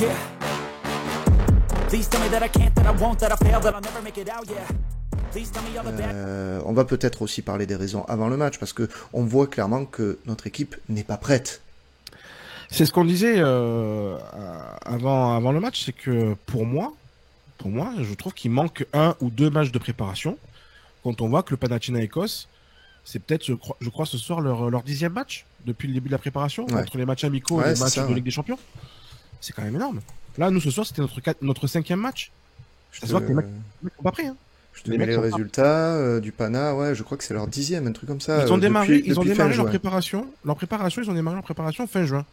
Yeah. Please tell me that I can't, that I won't, that I fail, that I'll never make it out, yeah. On va peut-être aussi parler des raisons avant le match, parce que on voit clairement que notre équipe n'est pas prête. C'est ce qu'on disait avant le match, c'est que pour moi, je trouve qu'il manque 1 ou 2 matchs de préparation. Quand on voit que le Panathinaikos, c'est peut-être, je crois, ce soir leur 10e match depuis le début de la préparation, entre les matchs amicaux et les matchs de Ligue des Champions. C'est quand même énorme. Là, nous, ce soir, c'était notre 5e match. Ça se voit que les mecs sont pas prêts. Hein. Je te mets les résultats du Pana, ouais, je crois que c'est leur 10e, un truc comme ça. Ils ont démarré leur préparation. Ils ont démarré leur préparation fin juin.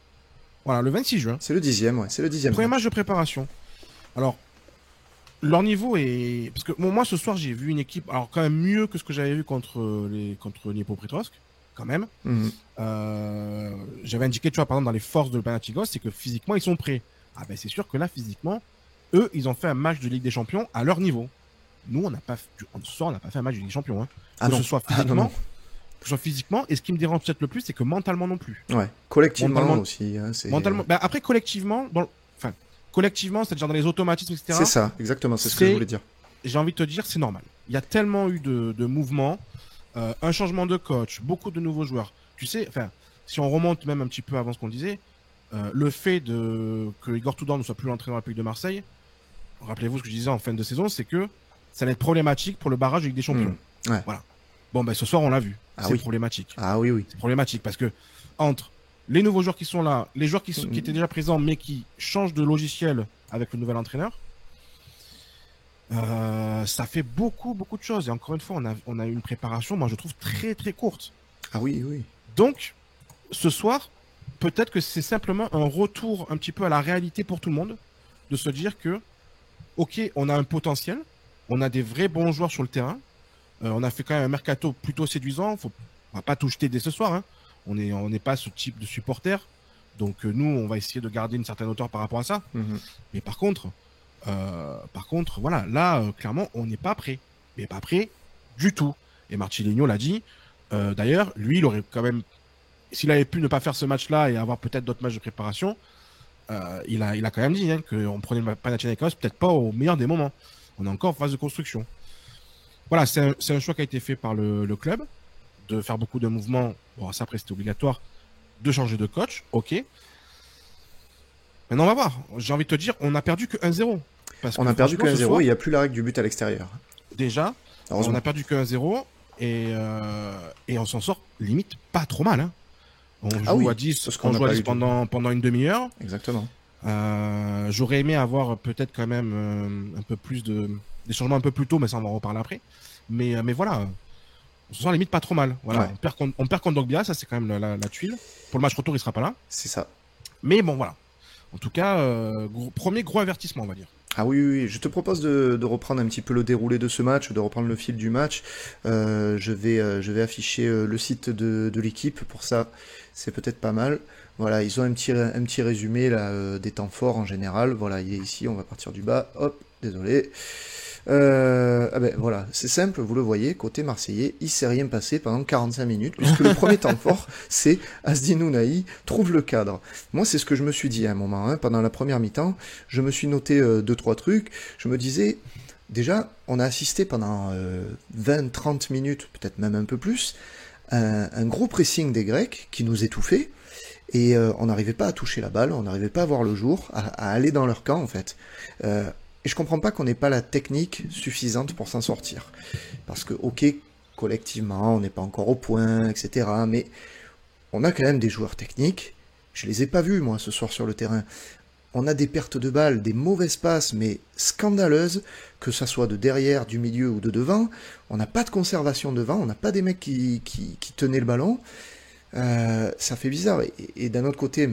Voilà, le 26 juin. C'est le 10e, ouais, c'est le 10e. Premier match de préparation. Alors, leur niveau est... Parce que bon, moi, ce soir, j'ai vu une équipe, alors quand même mieux que ce que j'avais vu contre Dnipropetrovsk, quand même. J'avais indiqué, tu vois, par exemple, dans les forces de Panathinaikos, c'est que physiquement, ils sont prêts. Ah ben, c'est sûr que là, physiquement, eux, ils ont fait un match de Ligue des Champions à leur niveau. Nous, ce soir, on n'a pas fait un match de Ligue des Champions. Hein. Que ce soit physiquement, et ce qui me dérange peut-être le plus, c'est que mentalement non plus. Ouais, collectivement aussi. Hein, mentalement, bah après, collectivement, collectivement, c'est-à-dire dans les automatismes, etc. C'est ça, exactement, c'est ce que je voulais dire. J'ai envie de te dire, c'est normal. Il y a tellement eu de mouvements, un changement de coach, beaucoup de nouveaux joueurs. Tu sais, si on remonte même un petit peu avant ce qu'on disait, le fait que Igor Tudor ne soit plus l'entraîneur de la Ligue de Marseille, rappelez-vous ce que je disais en fin de saison, c'est que ça va être problématique pour le barrage de Ligue des Champions. Ouais. Voilà. Bon, ben ce soir, on l'a vu. C'est problématique. Ah oui. C'est problématique parce que entre les nouveaux joueurs qui sont là, les joueurs qui étaient déjà présents mais qui changent de logiciel avec le nouvel entraîneur, ça fait beaucoup de choses. Et encore une fois, on a eu une préparation, moi je trouve très très courte. Ah oui. Donc, ce soir, peut-être que c'est simplement un retour un petit peu à la réalité pour tout le monde, de se dire que, ok, on a un potentiel, on a des vrais bons joueurs sur le terrain, on a fait quand même un mercato plutôt séduisant, on va pas tout jeter dès ce soir, hein. On n'est pas ce type de supporter, donc nous, on va essayer de garder une certaine hauteur par rapport à ça. Mais par contre, voilà, là, clairement, on n'est pas prêt. Mais pas prêt du tout. Et Marcelinho l'a dit. D'ailleurs, lui, il aurait quand même, s'il avait pu ne pas faire ce match-là et avoir peut-être d'autres matchs de préparation, il a quand même dit qu'on prenait le Panathinaikos peut-être pas au meilleur des moments. On est encore en phase de construction. Voilà, c'est un choix qui a été fait par le club, de faire beaucoup de mouvements. Bon, ça après c'était obligatoire, de changer de coach, ok. Maintenant on va voir. J'ai envie de te dire, on a perdu que 1-0. On a perdu que 1-0, il n'y a plus la règle du but à l'extérieur. Déjà, on a perdu que 1-0 et on s'en sort limite pas trop mal. Hein. On joue à 10, pendant une demi-heure. Exactement. J'aurais aimé avoir peut-être quand même un peu plus des changements un peu plus tôt, mais ça on va en reparler après. Mais voilà, on se sent limite pas trop mal. Voilà, ouais. On perd contre Dogbia, ça c'est quand même la tuile. Pour le match retour, il sera pas là. C'est ça. Mais bon, voilà. En tout cas, premier gros avertissement, on va dire. Ah oui, je te propose de reprendre un petit peu le déroulé de ce match, de reprendre le fil du match. Je vais afficher le site de l'équipe, pour ça, c'est peut-être pas mal. Voilà, ils ont un petit résumé là, des temps forts en général. Voilà, il est ici, on va partir du bas. Hop, désolé. Voilà, c'est simple, vous le voyez, côté marseillais, il s'est rien passé pendant 45 minutes, puisque le premier temps fort, c'est Azdin Ounahi trouve le cadre. Moi, c'est ce que je me suis dit à un moment, pendant la première mi-temps, je me suis noté 2-3 trucs, je me disais, déjà, on a assisté pendant 20-30 minutes, peut-être même un peu plus, un gros pressing des Grecs qui nous étouffait, et on n'arrivait pas à toucher la balle, on n'arrivait pas à voir le jour, à aller dans leur camp, en fait. Et je comprends pas qu'on n'ait pas la technique suffisante pour s'en sortir. Parce que, ok, collectivement, on n'est pas encore au point, etc. Mais on a quand même des joueurs techniques. Je les ai pas vus, moi, ce soir sur le terrain. On a des pertes de balles, des mauvaises passes, mais scandaleuses, que ça soit de derrière, du milieu ou de devant. On n'a pas de conservation devant, on n'a pas des mecs qui tenaient le ballon. Ça fait bizarre. Et d'un autre côté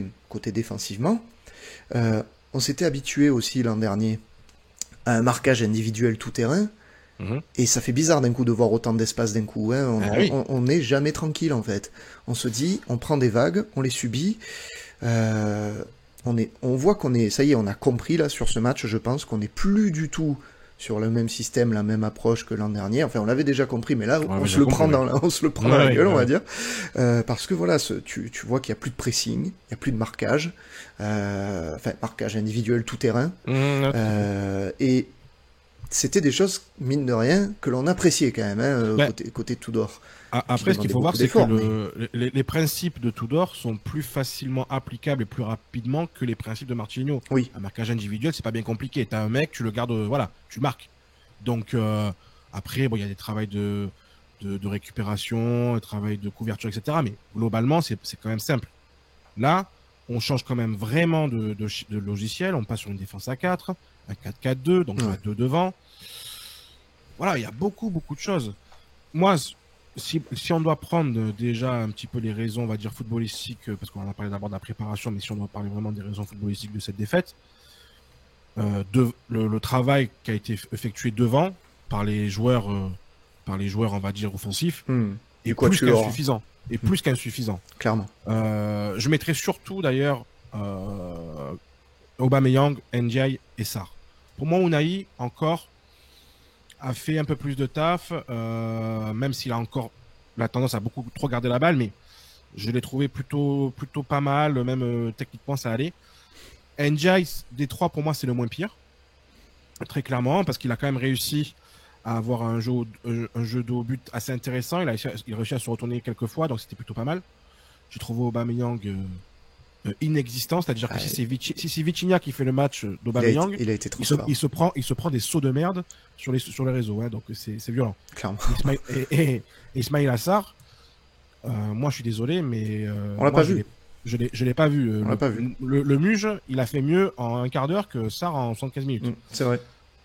défensivement, on s'était habitué aussi l'an dernier un marquage individuel tout-terrain, et ça fait bizarre d'un coup de voir autant d'espace d'un coup. On n'est jamais tranquille, en fait. On se dit, on prend des vagues, on les subit, on voit qu'on est... Ça y est, on a compris, là, sur ce match, je pense, qu'on n'est plus du tout sur le même système, la même approche que l'an dernier. Enfin, on l'avait déjà compris, mais là, on se le prend dans la gueule, on va dire. Parce que voilà, tu vois qu'il n'y a plus de pressing, il n'y a plus de marquage, marquage individuel tout terrain. Et c'était des choses, mine de rien, que l'on appréciait quand même, côté Tudor. Après, ce qu'il faut voir, c'est que les principes de Tudor sont plus facilement applicables et plus rapidement que les principes de Marcelinho. Oui. Un marquage individuel, c'est pas bien compliqué. T'as un mec, tu le gardes, voilà, tu marques. Donc, après, il y a des travaux de récupération, des travaux de couverture, etc. Mais globalement, c'est quand même simple. Là, on change quand même vraiment de logiciel. On passe sur une défense à 4, un 4-4-2, donc on a 2 devant. Voilà, il y a beaucoup de choses. Moi, si on doit prendre déjà un petit peu les raisons, on va dire footballistiques, parce qu'on en a parlé d'abord de la préparation, mais si on doit parler vraiment des raisons footballistiques de cette défaite, le travail qui a été effectué devant par les joueurs, on va dire offensifs, est plus qu'insuffisant. Plus qu'insuffisant. Clairement. Je mettrais surtout d'ailleurs Aubameyang, Ndiaye et Sarr. Pour moi, Unai encore a fait un peu plus de taf, même s'il a encore la tendance à beaucoup trop garder la balle, mais je l'ai trouvé plutôt pas mal, même techniquement ça allait. Ndiaye, des 3, pour moi, c'est le moins pire, très clairement, parce qu'il a quand même réussi à avoir un jeu de haut but assez intéressant. Il a réussi à se retourner quelques fois, donc c'était plutôt pas mal. J'ai trouvé Aubameyang inexistant, c'est-à-dire que si c'est Vitinha qui fait le match d'Aubameyang, il a été trop il se prend des sauts de merde sur les réseaux, donc c'est violent. Clairement. Et Ismaïla Sarr, moi je suis désolé, mais on l'a pas vu. Je l'ai pas vu. On l'a pas vu. Le Muge, il a fait mieux en un quart d'heure que Sarr en 75 minutes. C'est vrai.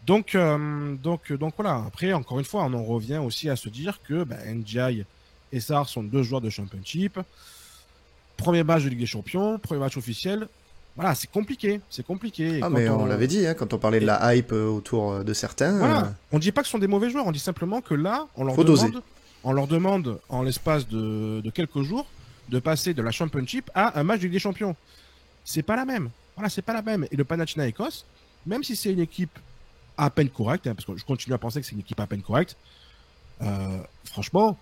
Donc voilà. Après, encore une fois, on en revient aussi à se dire que Ndiaye et Sarr sont 2 joueurs de Championship. Premier match de Ligue des Champions, premier match officiel. Voilà, c'est compliqué. Mais on l'avait dit, quand on parlait de la hype autour de certains. Voilà. On dit pas que ce sont des mauvais joueurs, on dit simplement que là, on leur demande en l'espace de quelques jours de passer de la Championship à un match de Ligue des Champions. C'est pas la même. Voilà, c'est pas la même. Et le Panathinaikos, même si c'est une équipe à peine correcte, parce que je continue à penser que c'est une équipe à peine correcte, franchement,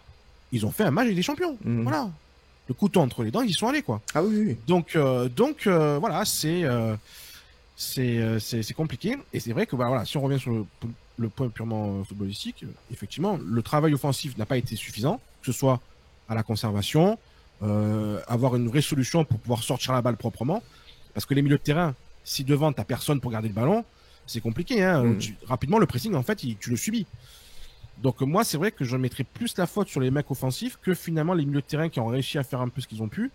ils ont fait un match de Ligue des Champions. Voilà. Le couteau entre les dents, ils y sont allés, quoi. Ah oui. Donc voilà, c'est compliqué. Et c'est vrai que voilà, si on revient sur le point purement footballistique, effectivement, le travail offensif n'a pas été suffisant, que ce soit à la conservation, avoir une vraie solution pour pouvoir sortir la balle proprement, parce que les milieux de terrain, si devant t'as personne pour garder le ballon, c'est compliqué. Rapidement, le pressing, en fait, tu le subis. Donc moi, c'est vrai que je mettrais plus la faute sur les mecs offensifs que finalement les milieux de terrain qui ont réussi à faire un peu ce qu'ils ont pu.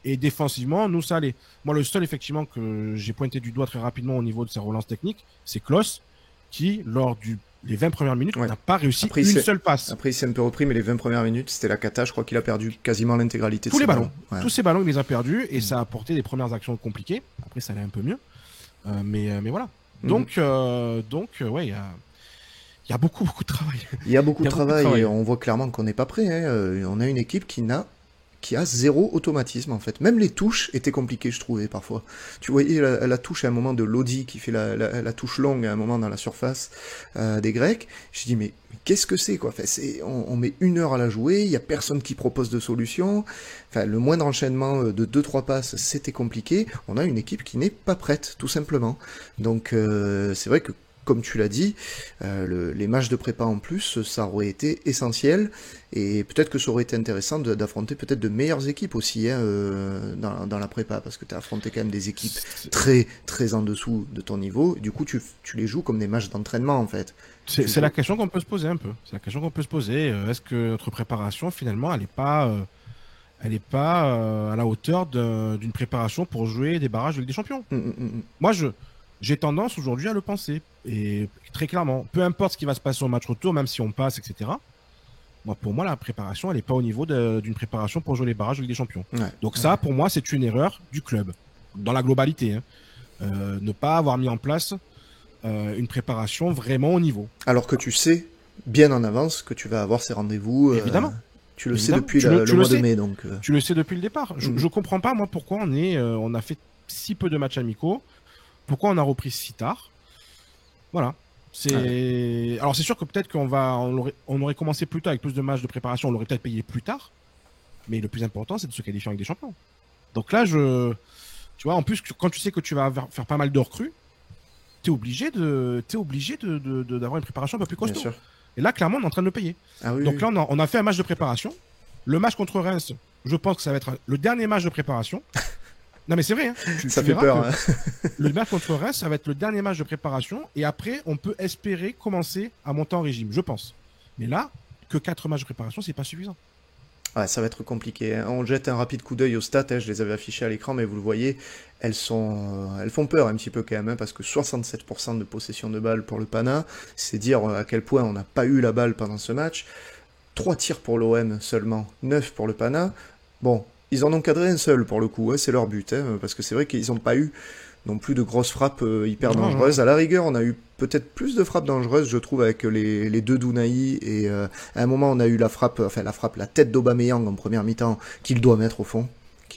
Et défensivement, nous, ça allait. Moi, le seul, effectivement, que j'ai pointé du doigt très rapidement au niveau de sa relance technique, c'est Klose, qui, lors des 20 premières minutes, n'a pas réussi une seule passe. Après, il s'est un peu repris, mais les 20 premières minutes, c'était la cata. Je crois qu'il a perdu quasiment l'intégralité de ses ballons. Tous ses ballons, il les a perdus, et ça a apporté des premières actions compliquées. Après, ça allait un peu mieux. Mais voilà. Donc, ouais, il y a beaucoup de travail. Il y a beaucoup de travail et on voit clairement qu'on n'est pas prêt. On a une équipe qui a 0 automatisme en fait. Même les touches étaient compliquées, je trouvais parfois. Tu voyais la touche à un moment de Lodi qui fait la touche longue à un moment dans la surface des Grecs. Je dis mais qu'est-ce que c'est quoi. Enfin, on met 1 heure à la jouer, il y a personne qui propose de solution. Enfin, le moindre enchaînement de 2-3 passes, c'était compliqué. On a une équipe qui n'est pas prête, tout simplement. Donc c'est vrai que comme tu l'as dit, les matchs de prépa en plus, ça aurait été essentiel, et peut-être que ça aurait été intéressant d'affronter peut-être de meilleures équipes aussi dans la prépa, parce que tu as affronté quand même des équipes très très en dessous de ton niveau, et du coup tu les joues comme des matchs d'entraînement en fait. C'est la question qu'on peut se poser un peu. C'est la question qu'on peut se poser. Est-ce que notre préparation finalement elle n'est pas à la hauteur d'une préparation pour jouer des barrages de Ligue des Champions? Moi j'ai tendance aujourd'hui à le penser, et très clairement, peu importe ce qui va se passer au match retour, même si on passe, etc. Pour moi, la préparation, elle n'est pas au niveau d'une préparation pour jouer les barrages de Ligue des Champions. Donc ça, pour moi, c'est une erreur du club, dans la globalité. Ne pas avoir mis en place une préparation vraiment au niveau. Alors que tu sais bien en avance que tu vas avoir ces rendez-vous. Évidemment. Tu le sais depuis le mois de mai. Donc, Tu le sais depuis le départ. Je ne comprends pas, moi, pourquoi on a fait si peu de matchs amicaux. Pourquoi on a repris si tard? Voilà. Alors c'est sûr que peut-être on aurait commencé plus tard avec plus de matchs de préparation, on l'aurait peut-être payé plus tard. Mais le plus important, c'est de se qualifier avec des champions. Donc là, tu vois, en plus, quand tu sais que tu vas faire pas mal de recrues, t'es obligé d'avoir une préparation un peu plus costaud. Bien sûr. Et là, clairement, on est en train de le payer. Ah, oui, Donc oui. là, on a fait un match de préparation. Le match contre Reims, je pense que ça va être le dernier match de préparation. Non, mais c'est vrai. Hein. Ça fait peur. Hein. Le match contre Reims, ça va être le dernier match de préparation. Et après, on peut espérer commencer à monter en régime, je pense. Mais là, que 4 matchs de préparation, c'est pas suffisant. Ouais, ça va être compliqué. Hein. On jette un rapide coup d'œil aux stats, hein, je les avais affichées à l'écran, mais vous le voyez, elles font peur un petit peu quand même, hein, parce que 67% de possession de balle pour le Pana, c'est dire à quel point on n'a pas eu la balle pendant ce match. 3 tirs pour l'OM seulement, 9 pour le Pana. Bon, ils en ont cadré un seul pour le coup, hein, c'est leur but, hein, parce que c'est vrai qu'ils n'ont pas eu non plus de grosses frappes hyper dangereuses. À la rigueur, on a eu peut-être plus de frappes dangereuses, je trouve, avec les deux d'Unai, et à un moment, on a eu la tête d'Aubameyang en première mi-temps, qu'il doit mettre au fond.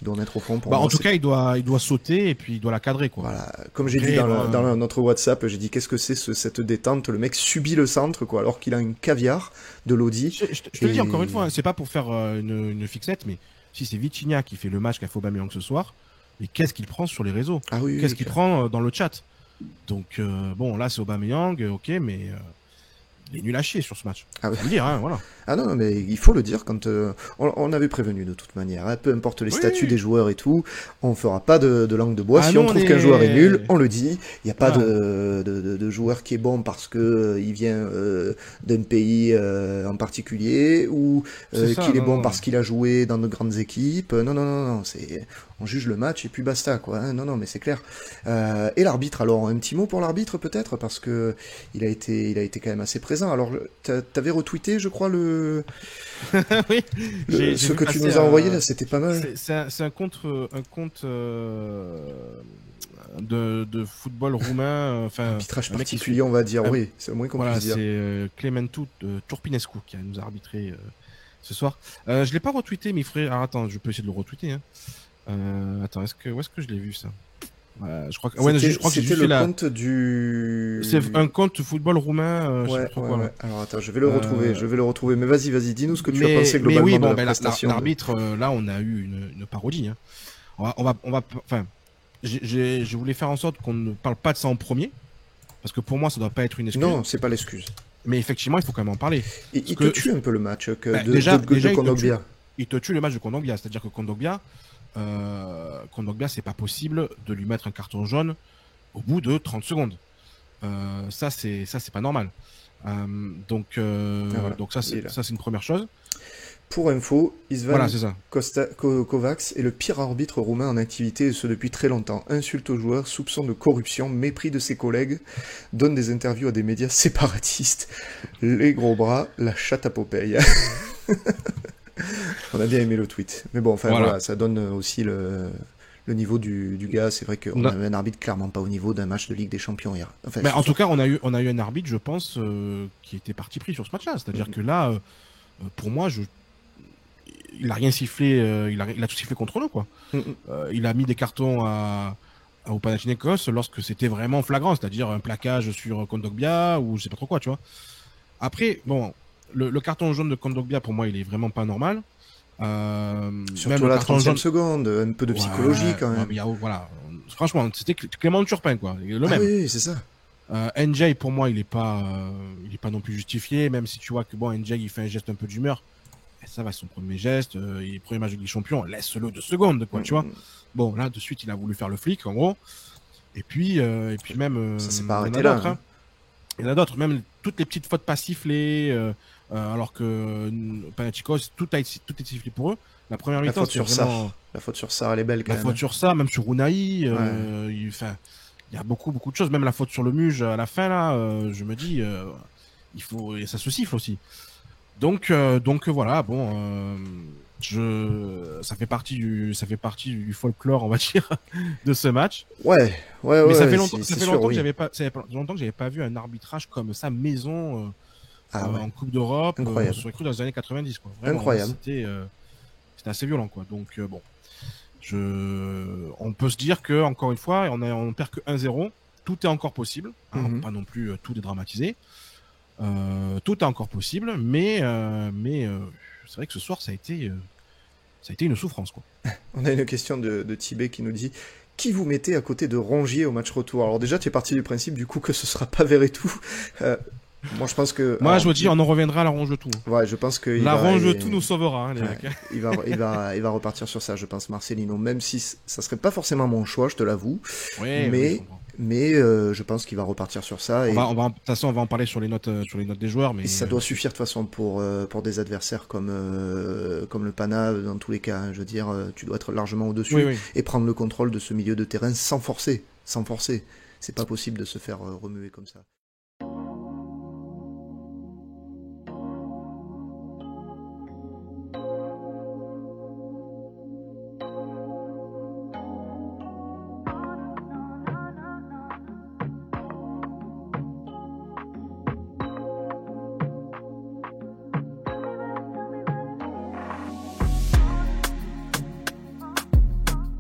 Pour moi, en tout cas, il doit sauter et puis il doit la cadrer, quoi. Voilà. Comme j'ai dit dans notre WhatsApp, j'ai dit qu'est-ce que c'est cette détente, le mec subit le centre, quoi, alors qu'il a une caviar de Lodi. Je te le dis encore une fois, c'est pas pour faire une fixette, mais si c'est Vitinha qui fait le match qu'a fait Aubameyang ce soir, mais qu'est-ce qu'il prend sur les réseaux? Qu'est-ce qu'il prend dans le chat? Donc, bon, là, c'est Aubameyang, ok, mais il est nul à chier sur ce match. Ah, faut le dire, hein, voilà. Ah non, mais il faut le dire, quand on avait prévenu de toute manière, hein, peu importe les statuts des joueurs et tout, on fera pas de langue de bois. Si on trouve qu'un joueur est nul, on le dit. Il n'y a pas de joueur qui est bon parce que il vient d'un pays en particulier, ou qu'il est bon parce qu'il a joué dans de grandes équipes. Non, on juge le match et puis basta, quoi. Hein. Non, mais c'est clair. Et l'arbitre, alors, un petit mot pour l'arbitre peut-être, parce que il a été quand même assez présent. Alors, t'avais retweeté, je crois, oui, ce que tu nous as envoyé là, c'était pas mal. C'est un compte de football roumain, enfin arbitrage particulier, on va dire. Oui, c'est le moins qu'on puisse dire. C'est Clementu Turpinescu qui nous a arbitré ce soir. Je l'ai pas retweeté, mais frère, alors attends, je peux essayer de le retweeter. Hein. Attends, où est-ce que je l'ai vu ça? Je crois que c'était le compte du. C'est un compte football roumain. Ouais. Alors attends, je vais le retrouver. Mais vas-y, dis-nous ce que tu as pensé globalement oui, de la prestation. L'arbitre, là, on a eu une parodie. Hein. Enfin, je voulais faire en sorte qu'on ne parle pas de ça en premier, parce que pour moi, ça doit pas être une excuse. Non, c'est pas l'excuse. Mais effectivement, il faut quand même en parler. Il te tue un peu le match de Kondogbia. Il te tue le match de Kondogbia, c'est-à-dire que Kondogbia, c'est pas possible de lui mettre un carton jaune au bout de 30 secondes. Ça c'est pas normal. Donc ça c'est une première chose. Pour info, Istvan Kovacs est le pire arbitre roumain en activité, et ce depuis très longtemps. Insulte aux joueurs, soupçon de corruption, mépris de ses collègues, donne des interviews à des médias séparatistes. Les gros bras, la chatte à Popeye. On a bien aimé le tweet. Mais bon, voilà, ça donne aussi le niveau du gars. C'est vrai qu'on avait un arbitre clairement pas au niveau d'un match de Ligue des Champions hier. Enfin, mais en tout cas, on a eu un arbitre, je pense, qui était parti pris sur ce match-là. C'est-à-dire que là, pour moi, il a rien sifflé, il a tout sifflé contre nous, quoi. Il a mis des cartons au Panathinaikos lorsque c'était vraiment flagrant, c'est-à-dire un plaquage sur Kondogbia ou je sais pas trop quoi, tu vois. Après, bon, le carton jaune de Kondogbia, pour moi, il est vraiment pas normal. Surtout la 30e seconde, un peu de psychologie quand même. Voilà. Franchement, c'était Clément Turpin, quoi. Le même. Oui, c'est ça. NJ, pour moi, il est pas non plus justifié, même si tu vois que bon, NJ, il fait un geste un peu d'humeur. Ça va, c'est son premier geste, il est premier match de Ligue des Champions, laisse-le 2 secondes, quoi, tu vois. Bon, là, de suite, il a voulu faire le flic, en gros. Et puis même. Ça s'est pas arrêté là. Hein. Il y en a d'autres, même toutes les petites fautes pas sifflées, alors que Panathinaikos, tout est sifflé pour eux. La première mi-temps, c'est vraiment... La faute sur ça, elle est belle quand même. La faute sur ça, même sur Unai, il y a beaucoup de choses. Même la faute sur le Muge à la fin, là, je me dis, ça se siffle aussi. Donc voilà, bon, ça fait partie du folklore, on va dire, de ce match. Ouais. Mais ça fait longtemps que j'avais pas vu un arbitrage comme ça maison en Coupe d'Europe, sur les coups dans les années 90, quoi. Vraiment, incroyable. C'était assez violent, quoi. Donc bon, on peut se dire que encore une fois, on perd que 1-0. tout est encore possible, hein, Mhm. pas non plus tout dédramatiser. Tout est encore possible, mais c'est vrai que ce soir, ça a été une souffrance, quoi. On a une question de Tibet qui nous dit qui vous mettez à côté de Rongier au match retour? Alors déjà, tu es parti du principe du coup que ce sera pas Verretou. Moi, je pense que. Moi, alors, je me dis, on en reviendra à la ronge de tout. Ouais, je pense que La ronge de tout nous sauvera, hein, les mecs. il va repartir sur ça, je pense, Marcelino. Même si ça serait pas forcément mon choix, je te l'avoue. Ouais, mais je comprends. je pense qu'il va repartir sur ça. Et, De toute façon, on va en parler sur les notes des joueurs, mais et ça doit suffire de toute façon pour des adversaires comme le Pana, dans tous les cas. Hein. Je veux dire, tu dois être largement au-dessus oui. et prendre le contrôle de ce milieu de terrain sans forcer. C'est pas possible de se faire remuer comme ça.